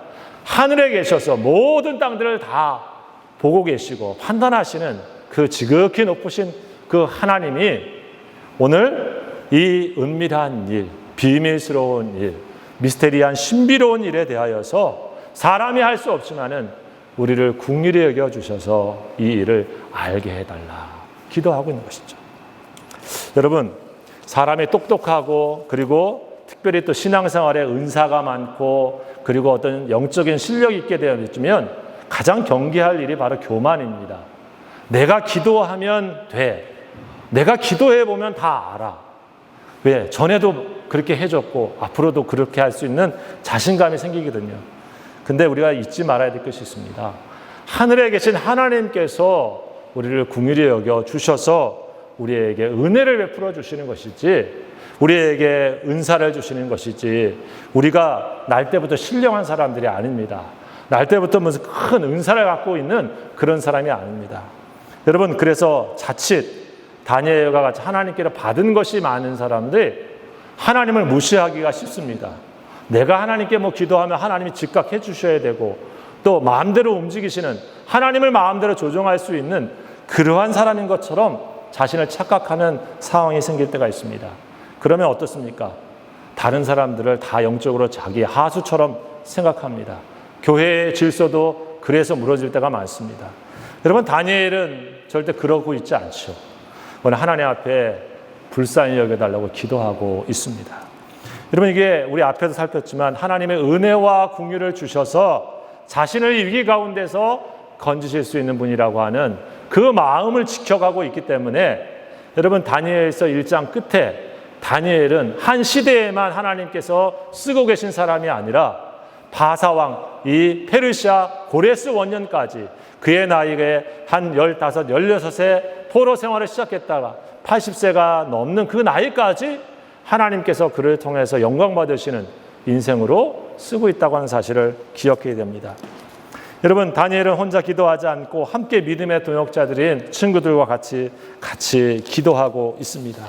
하늘에 계셔서 모든 땅들을 다 보고 계시고 판단하시는 그 지극히 높으신 그 하나님이 오늘 이 은밀한 일, 비밀스러운 일, 미스테리한 신비로운 일에 대하여서 사람이 할 수 없지만은 우리를 긍휼히 여겨 주셔서 이 일을 알게 해달라 기도하고 있는 것이죠. 여러분, 사람이 똑똑하고 그리고 특별히 또 신앙생활에 은사가 많고 그리고 어떤 영적인 실력이 있게 되어지면 가장 경계할 일이 바로 교만입니다. 내가 기도하면 돼. 내가 기도해 보면 다 알아. 왜? 전에도 그렇게 해줬고 앞으로도 그렇게 할 수 있는 자신감이 생기거든요. 근데 우리가 잊지 말아야 될 것이 있습니다. 하늘에 계신 하나님께서 우리를 긍휼히 여겨 주셔서 우리에게 은혜를 베풀어 주시는 것이지, 우리에게 은사를 주시는 것이지, 우리가 날 때부터 신령한 사람들이 아닙니다. 날 때부터 무슨 큰 은사를 갖고 있는 그런 사람이 아닙니다. 여러분, 그래서 자칫 다니엘과 같이 하나님께로 받은 것이 많은 사람들이 하나님을 무시하기가 쉽습니다. 내가 하나님께 기도하면 하나님이 즉각 해주셔야 되고 또 마음대로 움직이시는, 하나님을 마음대로 조종할 수 있는 그러한 사람인 것처럼 자신을 착각하는 상황이 생길 때가 있습니다. 그러면 어떻습니까? 다른 사람들을 다 영적으로 자기 하수처럼 생각합니다. 교회의 질서도 그래서 무너질 때가 많습니다. 여러분, 다니엘은 절대 그러고 있지 않죠. 오늘 하나님 앞에 불쌍히 여겨달라고 기도하고 있습니다. 여러분, 이게 우리 앞에서 살폈지만 하나님의 은혜와 긍휼을 주셔서 자신을 위기 가운데서 건지실 수 있는 분이라고 하는 그 마음을 지켜가고 있기 때문에 여러분, 다니엘서 1장 끝에 다니엘은 한 시대에만 하나님께서 쓰고 계신 사람이 아니라 바사왕, 이 페르시아 고레스 원년까지 그의 나이에 한 15, 16세 포로 생활을 시작했다가 80세가 넘는 그 나이까지 하나님께서 그를 통해서 영광 받으시는 인생으로 쓰고 있다고 하는 사실을 기억해야 됩니다. 여러분, 다니엘은 혼자 기도하지 않고 함께 믿음의 동역자들인 친구들과 같이 기도하고 있습니다.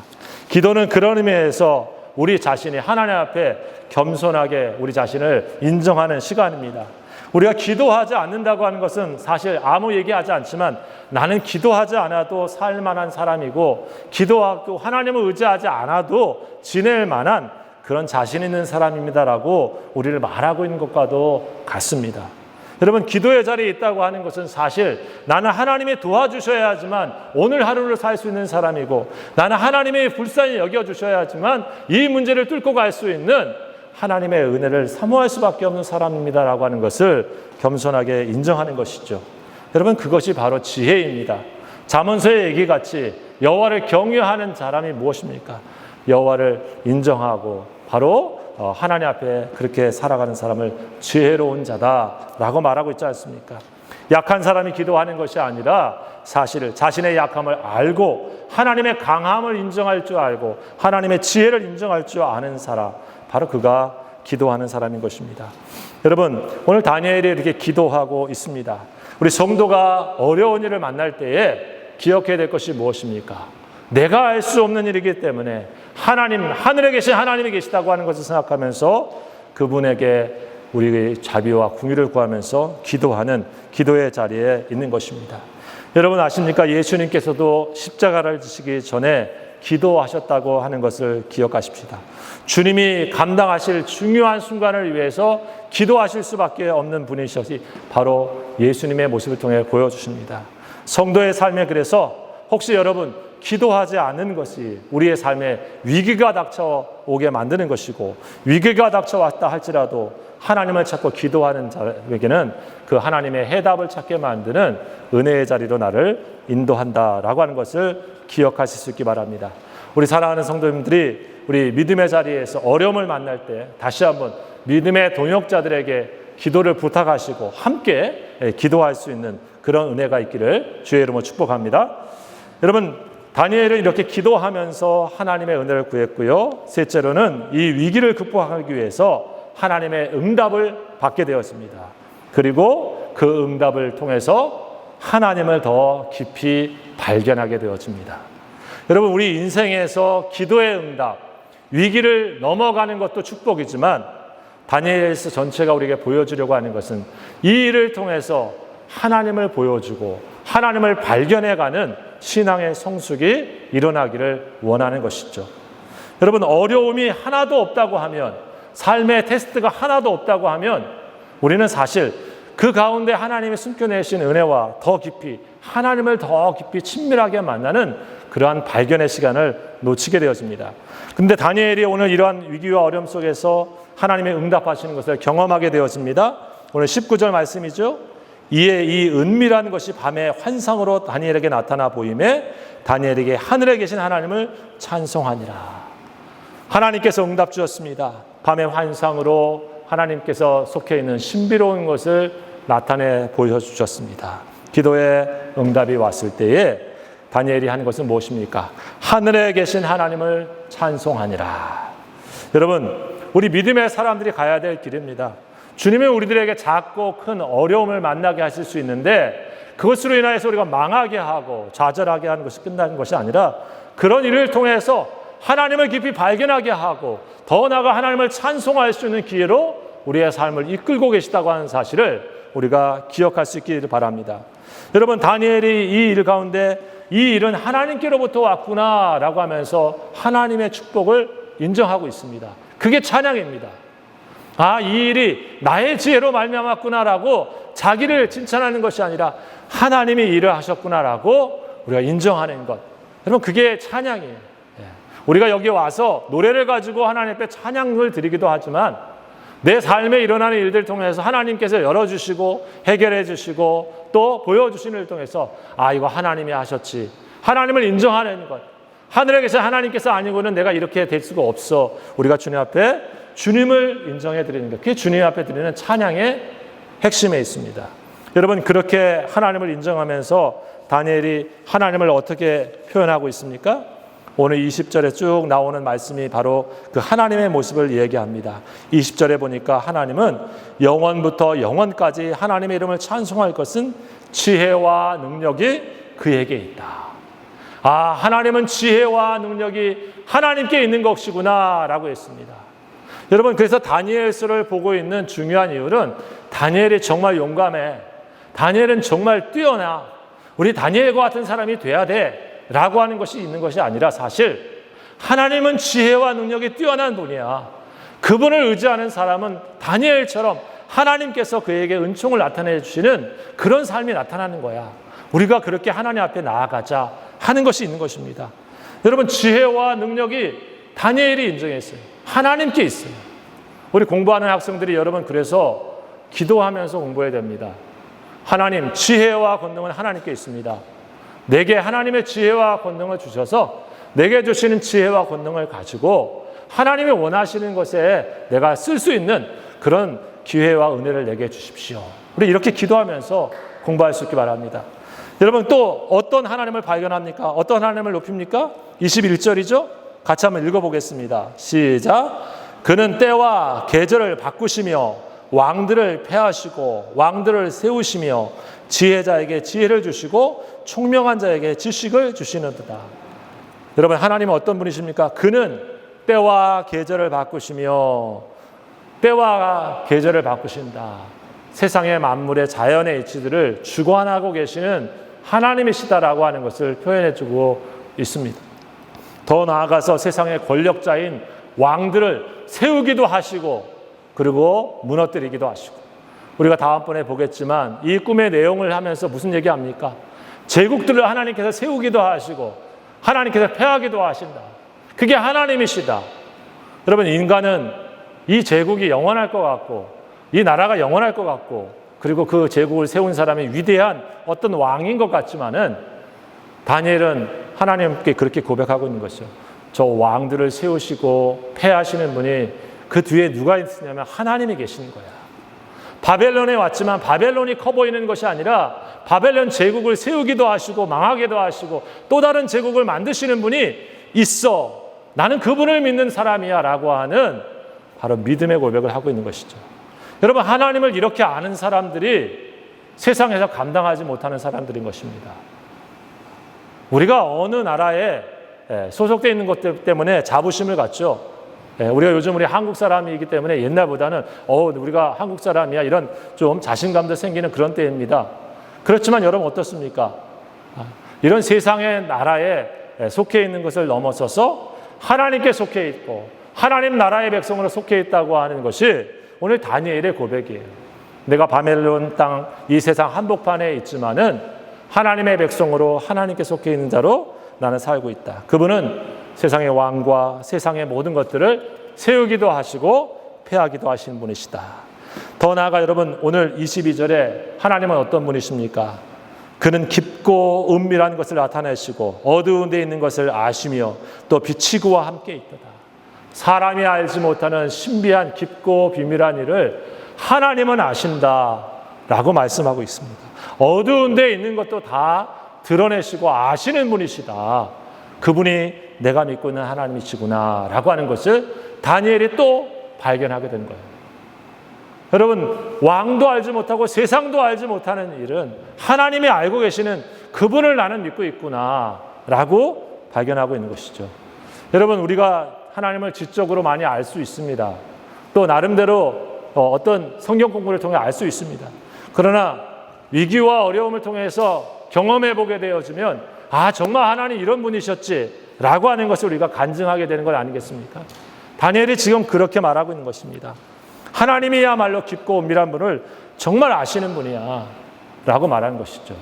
기도는 그런 의미에서 우리 자신이 하나님 앞에 겸손하게 우리 자신을 인정하는 시간입니다. 우리가 기도하지 않는다고 하는 것은 사실 아무 얘기하지 않지만 나는 기도하지 않아도 살 만한 사람이고 기도하고 하나님을 의지하지 않아도 지낼 만한 그런 자신 있는 사람입니다라고 우리를 말하고 있는 것과도 같습니다. 여러분, 기도의 자리에 있다고 하는 것은 사실 나는 하나님이 도와주셔야지만 오늘 하루를 살 수 있는 사람이고 나는 하나님이 불쌍히 여겨주셔야지만 이 문제를 뚫고 갈 수 있는 하나님의 은혜를 사모할 수밖에 없는 사람입니다라고 하는 것을 겸손하게 인정하는 것이죠. 여러분, 그것이 바로 지혜입니다. 잠언서의 얘기같이 여호와를 경외하는 사람이 무엇입니까? 여호와를 인정하고 바로 하나님 앞에 그렇게 살아가는 사람을 지혜로운 자다라고 말하고 있지 않습니까? 약한 사람이 기도하는 것이 아니라 사실 자신의 약함을 알고 하나님의 강함을 인정할 줄 알고 하나님의 지혜를 인정할 줄 아는 사람, 바로 그가 기도하는 사람인 것입니다. 여러분, 오늘 다니엘이 이렇게 기도하고 있습니다. 우리 성도가 어려운 일을 만날 때에 기억해야 될 것이 무엇입니까? 내가 알 수 없는 일이기 때문에 하나님, 하늘에 계신 하나님이 계시다고 하는 것을 생각하면서 그분에게 우리의 자비와 긍휼을 구하면서 기도하는 기도의 자리에 있는 것입니다. 여러분 아십니까? 예수님께서도 십자가를 지시기 전에 기도하셨다고 하는 것을 기억하십시다. 주님이 감당하실 중요한 순간을 위해서 기도하실 수밖에 없는 분이셔서 바로 예수님의 모습을 통해 보여주십니다. 성도의 삶에 그래서 혹시 여러분 기도하지 않는 것이 우리의 삶에 위기가 닥쳐오게 만드는 것이고 위기가 닥쳐왔다 할지라도 하나님을 찾고 기도하는 자에게는 그 하나님의 해답을 찾게 만드는 은혜의 자리로 나를 인도한다라고 하는 것을 기억하실 수 있기 바랍니다. 우리 사랑하는 성도님들이 우리 믿음의 자리에서 어려움을 만날 때 다시 한번 믿음의 동역자들에게 기도를 부탁하시고 함께 기도할 수 있는 그런 은혜가 있기를 주의 이름으로 축복합니다. 여러분, 다니엘은 이렇게 기도하면서 하나님의 은혜를 구했고요. 셋째로는 이 위기를 극복하기 위해서 하나님의 응답을 받게 되었습니다. 그리고 그 응답을 통해서 하나님을 더 깊이 발견하게 되어집니다. 여러분, 우리 인생에서 기도의 응답, 위기를 넘어가는 것도 축복이지만 다니엘서 전체가 우리에게 보여주려고 하는 것은 이 일을 통해서 하나님을 보여주고 하나님을 발견해가는 신앙의 성숙이 일어나기를 원하는 것이죠. 여러분, 어려움이 하나도 없다고 하면, 삶의 테스트가 하나도 없다고 하면 우리는 사실 그 가운데 하나님이 숨겨내신 은혜와 더 깊이 하나님을 더 깊이 친밀하게 만나는 그러한 발견의 시간을 놓치게 되어집니다. 그런데 다니엘이 오늘 이러한 위기와 어려움 속에서 하나님의 응답하시는 것을 경험하게 되어집니다. 오늘 19절 말씀이죠. 이에 이 은밀한 것이 밤의 환상으로 다니엘에게 나타나 보임에 다니엘에게 하늘에 계신 하나님을 찬송하니라. 하나님께서 응답 주셨습니다. 밤의 환상으로 하나님께서 속해 있는 신비로운 것을 나타내 보여주셨습니다. 기도의 응답이 왔을 때에 다니엘이 한 것은 무엇입니까? 하늘에 계신 하나님을 찬송하니라. 여러분, 우리 믿음의 사람들이 가야 될 길입니다. 주님은 우리들에게 작고 큰 어려움을 만나게 하실 수 있는데 그것으로 인하여서 우리가 망하게 하고 좌절하게 하는 것이 끝나는 것이 아니라 그런 일을 통해서 하나님을 깊이 발견하게 하고 더 나아가 하나님을 찬송할 수 있는 기회로 우리의 삶을 이끌고 계시다고 하는 사실을 우리가 기억할 수 있기를 바랍니다. 여러분, 다니엘이 이 일 가운데 이 일은 하나님께로부터 왔구나라고 하면서 하나님의 축복을 인정하고 있습니다. 그게 찬양입니다. 아, 이 일이 나의 지혜로 말미암았구나라고 자기를 칭찬하는 것이 아니라 하나님이 일을 하셨구나라고 우리가 인정하는 것. 여러분, 그게 찬양이에요. 우리가 여기 와서 노래를 가지고 하나님 앞에 찬양을 드리기도 하지만 내 삶에 일어나는 일들을 통해서 하나님께서 열어주시고 해결해 주시고 또 보여주시는 일을 통해서 아, 이거 하나님이 하셨지. 하나님을 인정하는 것. 하늘에 계신 하나님께서 아니고는 내가 이렇게 될 수가 없어. 우리가 주님 앞에 주님을 인정해 드리는 것. 그게 주님 앞에 드리는 찬양의 핵심에 있습니다. 여러분, 그렇게 하나님을 인정하면서 다니엘이 하나님을 어떻게 표현하고 있습니까? 오늘 20절에 쭉 나오는 말씀이 바로 그 하나님의 모습을 얘기합니다. 20절에 보니까 하나님은 영원부터 영원까지 하나님의 이름을 찬송할 것은 지혜와 능력이 그에게 있다. 아, 하나님은 지혜와 능력이 하나님께 있는 것이구나 라고 했습니다. 여러분, 그래서 다니엘서를 보고 있는 중요한 이유는 다니엘이 정말 용감해. 다니엘은 정말 뛰어나. 우리 다니엘과 같은 사람이 돼야 돼 라고 하는 것이 있는 것이 아니라 사실 하나님은 지혜와 능력이 뛰어난 분이야. 그분을 의지하는 사람은 다니엘처럼 하나님께서 그에게 은총을 나타내 주시는 그런 삶이 나타나는 거야. 우리가 그렇게 하나님 앞에 나아가자 하는 것이 있는 것입니다. 여러분, 지혜와 능력이 다니엘이 인정했어요. 하나님께 있어요. 우리 공부하는 학생들이 여러분 그래서 기도하면서 공부해야 됩니다. 하나님, 지혜와 권능은 하나님께 있습니다. 내게 하나님의 지혜와 권능을 주셔서 내게 주시는 지혜와 권능을 가지고 하나님이 원하시는 것에 내가 쓸 수 있는 그런 기회와 은혜를 내게 주십시오. 우리 이렇게 기도하면서 공부할 수 있기 바랍니다. 여러분, 또 어떤 하나님을 발견합니까? 어떤 하나님을 높입니까? 21절이죠? 같이 한번 읽어보겠습니다. 시작. 그는 때와 계절을 바꾸시며 왕들을 패하시고 왕들을 세우시며 지혜자에게 지혜를 주시고 총명한 자에게 지식을 주시는도다. 여러분, 하나님은 어떤 분이십니까? 그는 때와 계절을 바꾸시며 때와 계절을 바꾸신다. 세상의 만물의 자연의 이치들을 주관하고 계시는 하나님이시다라고 하는 것을 표현해주고 있습니다. 더 나아가서 세상의 권력자인 왕들을 세우기도 하시고 그리고 무너뜨리기도 하시고, 우리가 다음번에 보겠지만 이 꿈의 내용을 하면서 무슨 얘기합니까? 제국들을 하나님께서 세우기도 하시고 하나님께서 패하기도 하신다. 그게 하나님이시다. 여러분, 인간은 이 제국이 영원할 것 같고 이 나라가 영원할 것 같고 그리고 그 제국을 세운 사람이 위대한 어떤 왕인 것 같지만은 다니엘은 하나님께 그렇게 고백하고 있는 것이죠. 저 왕들을 세우시고 패하시는 분이 그 뒤에 누가 있으냐면 하나님이 계시는 거야. 바벨론에 왔지만 바벨론이 커 보이는 것이 아니라 바벨론 제국을 세우기도 하시고 망하기도 하시고 또 다른 제국을 만드시는 분이 있어. 나는 그분을 믿는 사람이야 라고 하는 바로 믿음의 고백을 하고 있는 것이죠. 여러분, 하나님을 이렇게 아는 사람들이 세상에서 감당하지 못하는 사람들인 것입니다. 우리가 어느 나라에 소속되어 있는 것 때문에 자부심을 갖죠. 우리가 요즘 우리 한국 사람이기 때문에 옛날보다는 우리가 한국 사람이야 이런 좀 자신감도 생기는 그런 때입니다. 그렇지만 여러분 어떻습니까? 이런 세상의 나라에 속해 있는 것을 넘어서서 하나님께 속해 있고 하나님 나라의 백성으로 속해 있다고 하는 것이 오늘 다니엘의 고백이에요. 내가 바벨론 땅 이 세상 한복판에 있지만은 하나님의 백성으로 하나님께 속해 있는 자로 나는 살고 있다. 그분은 세상의 왕과 세상의 모든 것들을 세우기도 하시고 패하기도 하시는 분이시다. 더 나아가 여러분, 오늘 22절에 하나님은 어떤 분이십니까? 그는 깊고 은밀한 것을 나타내시고 어두운 데 있는 것을 아시며 또 빛이 그와 함께 있도다. 사람이 알지 못하는 신비한 깊고 비밀한 일을 하나님은 아신다라고 말씀하고 있습니다. 어두운 데 있는 것도 다 드러내시고 아시는 분이시다. 그분이 내가 믿고 있는 하나님이시구나 라고 하는 것을 다니엘이 또 발견하게 된 거예요. 여러분, 왕도 알지 못하고 세상도 알지 못하는 일은 하나님이 알고 계시는 그분을 나는 믿고 있구나 라고 발견하고 있는 것이죠. 여러분, 우리가 하나님을 지적으로 많이 알 수 있습니다. 또 나름대로 어떤 성경 공부를 통해 알 수 있습니다. 그러나 위기와 어려움을 통해서 경험해 보게 되어지면 정말 하나님 이런 분이셨지 라고 하는 것을 우리가 간증하게 되는 것 아니겠습니까? 다니엘이 지금 그렇게 말하고 있는 것입니다. 하나님이야말로 깊고 은밀한 분을 정말 아시는 분이야 라고 말하는 것이죠.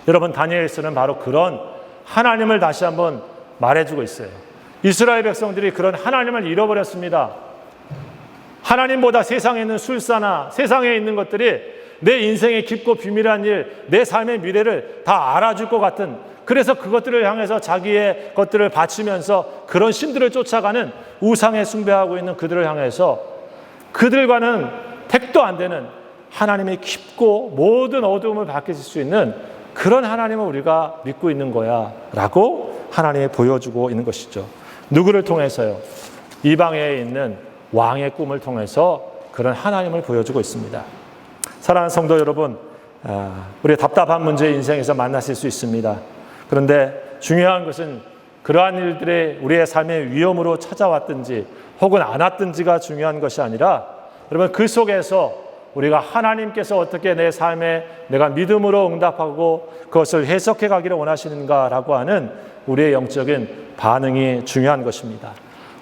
여러분, 다니엘서는 바로 그런 하나님을 다시 한번 말해주고 있어요. 이스라엘 백성들이 그런 하나님을 잃어버렸습니다. 하나님보다 세상에 있는 술사나 세상에 있는 것들이 내 인생의 깊고 비밀한 일, 내 삶의 미래를 다 알아줄 것 같은, 그래서 그것들을 향해서 자기의 것들을 바치면서 그런 신들을 쫓아가는, 우상에 숭배하고 있는 그들을 향해서 그들과는 택도 안 되는 하나님의 깊고 모든 어두움을 밝히실 수 있는 그런 하나님을 우리가 믿고 있는 거야 라고 하나님이 보여주고 있는 것이죠. 누구를 통해서요? 이방에 있는 왕의 꿈을 통해서 그런 하나님을 보여주고 있습니다. 사랑하는 성도 여러분, 우리의 답답한 문제 인생에서 만나실 수 있습니다. 그런데 중요한 것은 그러한 일들이 우리의 삶의 위험으로 찾아왔든지 혹은 안 왔든지가 중요한 것이 아니라, 여러분, 그 속에서 우리가 하나님께서 어떻게 내 삶에 내가 믿음으로 응답하고 그것을 해석해 가기를 원하시는가라고 하는 우리의 영적인 반응이 중요한 것입니다.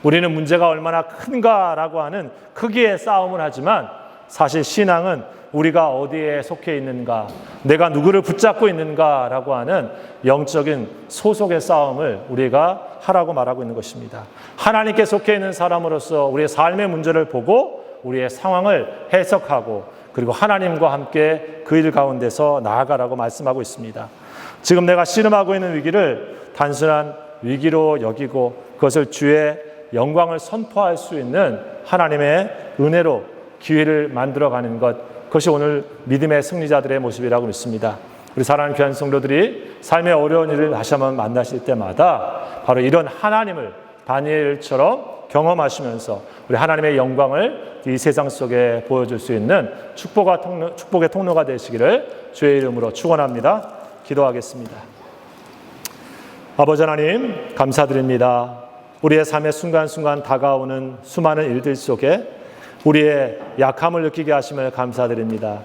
우리는 문제가 얼마나 큰가라고 하는 크기의 싸움을 하지만 사실 신앙은 우리가 어디에 속해 있는가, 내가 누구를 붙잡고 있는가라고 하는 영적인 소속의 싸움을 우리가 하라고 말하고 있는 것입니다. 하나님께 속해 있는 사람으로서 우리의 삶의 문제를 보고 우리의 상황을 해석하고 그리고 하나님과 함께 그 일 가운데서 나아가라고 말씀하고 있습니다. 지금 내가 씨름하고 있는 위기를 단순한 위기로 여기고 그것을 주의 영광을 선포할 수 있는 하나님의 은혜로 기회를 만들어가는 것, 그것이 오늘 믿음의 승리자들의 모습이라고 믿습니다. 우리 사랑하는 귀한 성도들이 삶의 어려운 일을 다시 한번 만나실 때마다 바로 이런 하나님을 다니엘처럼 경험하시면서 우리 하나님의 영광을 이 세상 속에 보여줄 수 있는 축복의 통로가 되시기를 주의 이름으로 축원합니다. 기도하겠습니다. 아버지 하나님, 감사드립니다. 우리의 삶의 순간순간 다가오는 수많은 일들 속에 우리의 약함을 느끼게 하심을 감사드립니다.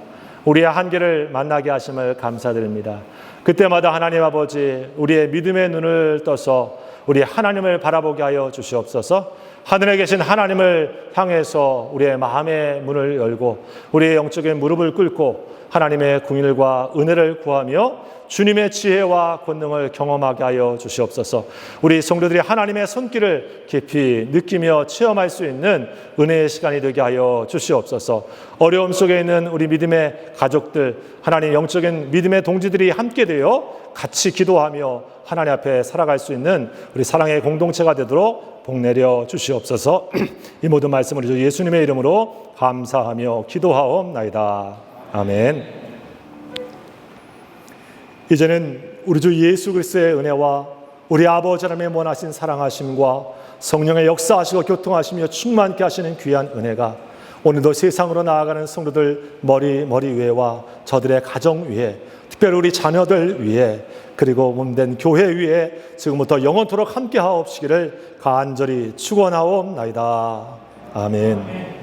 우리의 한계를 만나게 하심을 감사드립니다. 그때마다 하나님 아버지, 우리의 믿음의 눈을 떠서 우리 하나님을 바라보게 하여 주시옵소서. 하늘에 계신 하나님을 향해서 우리의 마음의 문을 열고 우리의 영적인 무릎을 꿇고 하나님의 긍휼과 은혜를 구하며 주님의 지혜와 권능을 경험하게 하여 주시옵소서. 우리 성도들이 하나님의 손길을 깊이 느끼며 체험할 수 있는 은혜의 시간이 되게 하여 주시옵소서. 어려움 속에 있는 우리 믿음의 가족들, 하나님 영적인 믿음의 동지들이 함께 되어 같이 기도하며 하나님 앞에 살아갈 수 있는 우리 사랑의 공동체가 되도록 복 내려 주시옵소서. 이 모든 말씀을 예수님의 이름으로 감사하며 기도하옵나이다. 아멘. 이제는 우리 주 예수 그리스도의 은혜와 우리 아버지 하나님의 원하신 사랑하심과 성령의 역사하시고 교통하시며 충만케 하시는 귀한 은혜가 오늘도 세상으로 나아가는 성도들 머리 위에와 저들의 가정 위에, 특별히 우리 자녀들 위에, 그리고 몸된 교회 위에 지금부터 영원토록 함께 하옵시기를 간절히 축원하옵나이다. 아멘.